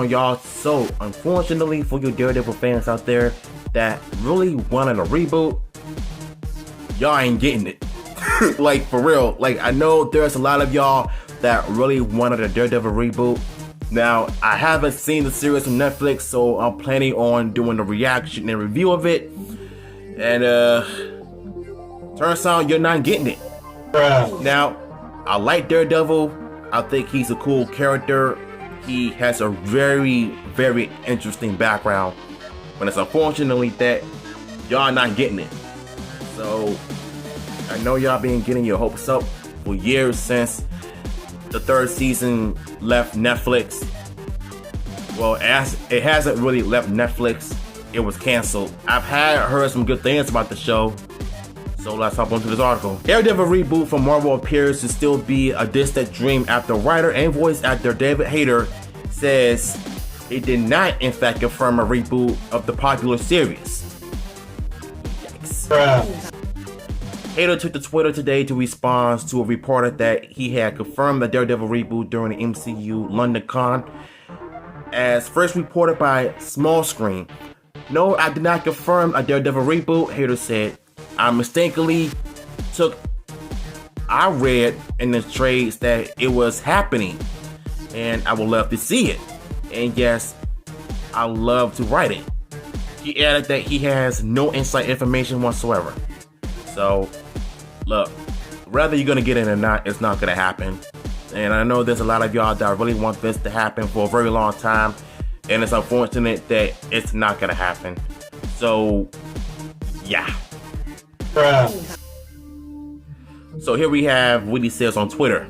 on y'all. So, unfortunately for you Daredevil fans out there that really wanted a reboot, y'all ain't getting it. Like, for real. Like, I know there's a lot of y'all that really wanted a Daredevil reboot. Now, I haven't seen the series on Netflix, so I'm planning on doing a reaction and review of it. And, turns out you're not getting it. Now, I like Daredevil. I think he's a cool character. He has a very, very interesting background. But it's unfortunately that y'all not getting it. So, I know y'all been getting your hopes up for years since the third season left Netflix. Well, as it hasn't really left Netflix, it was canceled. I've heard some good things about the show, so let's hop onto this article. Daredevil reboot from Marvel appears to still be a distant dream after writer and voice actor David Hayter says it did not in fact confirm a reboot of the popular series. Yikes. Hayter took to Twitter today to respond to a reporter that he had confirmed the Daredevil reboot during the MCU London Con. As first reported by Small Screen, "No, I did not confirm a Daredevil reboot," Hayter said. "I mistakenly I read in the trades that it was happening, and I would love to see it. And yes, I love to write it." He added that he has no inside information whatsoever. So, look, whether you're gonna get it or not, it's not gonna happen. And I know there's a lot of y'all that really want this to happen for a very long time, and it's unfortunate that it's not gonna happen. So, yeah. So here we have what he says on Twitter.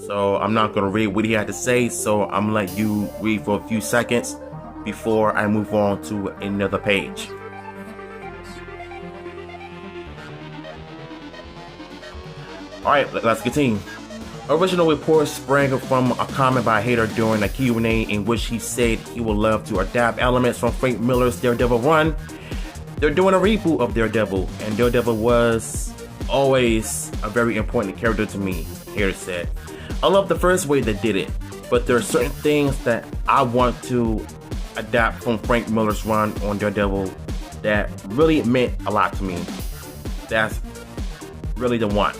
So I'm not gonna read what he had to say, so I'm gonna let you read for a few seconds before I move on to another page. Alright, let's continue. Original reports sprang from a comment by Hayter during a Q&A in which he said he would love to adapt elements from Frank Miller's Daredevil run. They're doing a reboot of Daredevil, and Daredevil was always a very important character to me, Hayter said. "I love the first way they did it, but there are certain things that I want to adapt from Frank Miller's run on Daredevil that really meant a lot to me. That's really the one."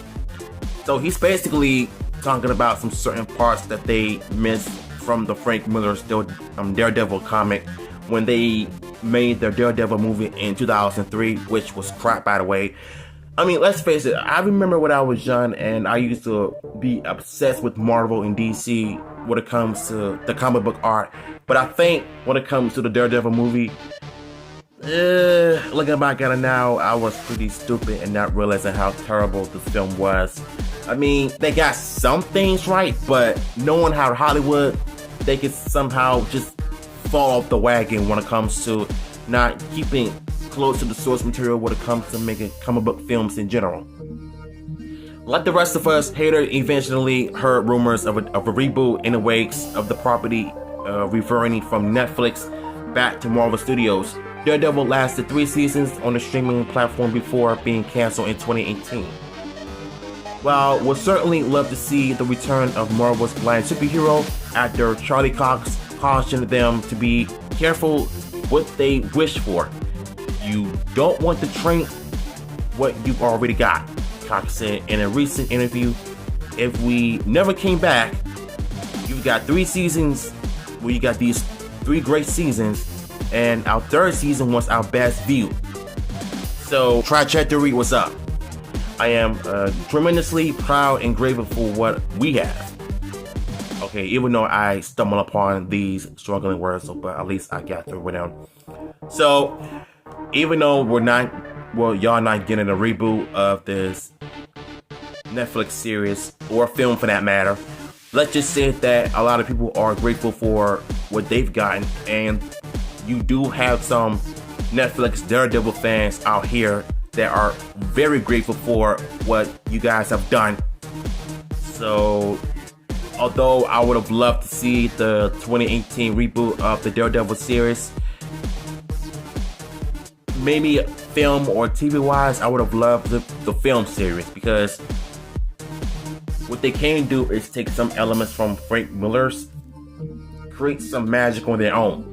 So he's basically talking about some certain parts that they missed from the Frank Miller's Daredevil comic when they made their Daredevil movie in 2003, which was crap, by the way. I mean, let's face it, I remember when I was young and I used to be obsessed with Marvel and DC when it comes to the comic book art. But I think when it comes to the Daredevil movie, looking back at it now, I was pretty stupid and not realizing how terrible this film was. I mean, they got some things right, but knowing how Hollywood, they could somehow just fall off the wagon when it comes to not keeping close to the source material when it comes to making comic book films in general. Like the rest of us, Hayter eventually heard rumors of a reboot in the wakes of the property reverting from Netflix back to Marvel Studios. Daredevil lasted 3 seasons on the streaming platform before being canceled in 2018. While we'll certainly love to see the return of Marvel's blind superhero, actor Charlie Cox cautioned them to be careful what they wish for. "You don't want to train what you've already got," Cox said in a recent interview. "If we never came back, you've got 3 seasons where you got these 3 great seasons, and our 3rd season was our best view. So trajectory was up. I am tremendously proud and grateful for what we have." Okay, even though I stumble upon these struggling words, but at least I got through with them. So, even though y'all not getting a reboot of this Netflix series, or film for that matter, let's just say that a lot of people are grateful for what they've gotten, and you do have some Netflix Daredevil fans out here that are very grateful for what you guys have done. So, although I would have loved to see the 2018 reboot of the Daredevil series, maybe film or TV wise, I would have loved the film series, because what they can do is take some elements from Frank Miller's create some magic on their own.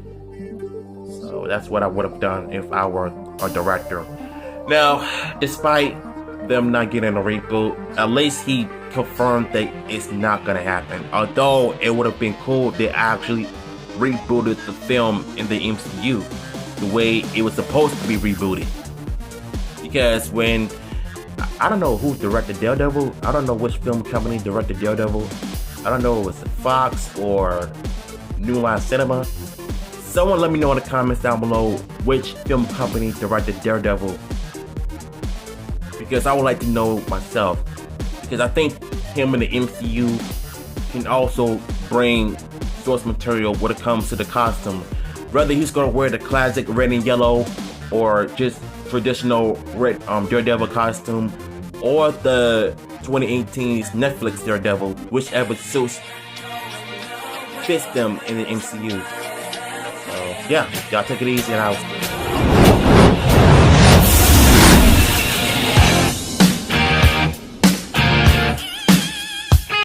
So that's what I would have done if I were a director. Now, despite them not getting a reboot, at least he confirmed that it's not gonna happen. Although it would have been cool, they actually rebooted the film in the MCU the way it was supposed to be rebooted. Because when, I don't know who directed Daredevil, I don't know which film company directed Daredevil, I don't know if it was Fox or New Line Cinema. Someone let me know in the comments down below which film company directed Daredevil, because I would like to know myself. Because I think him in the MCU can also bring source material when it comes to the costume. Whether he's gonna wear the classic red and yellow, or just traditional red Daredevil costume, or the 2018's Netflix Daredevil, whichever suits fits them in the MCU. So yeah, y'all take it easy and I'll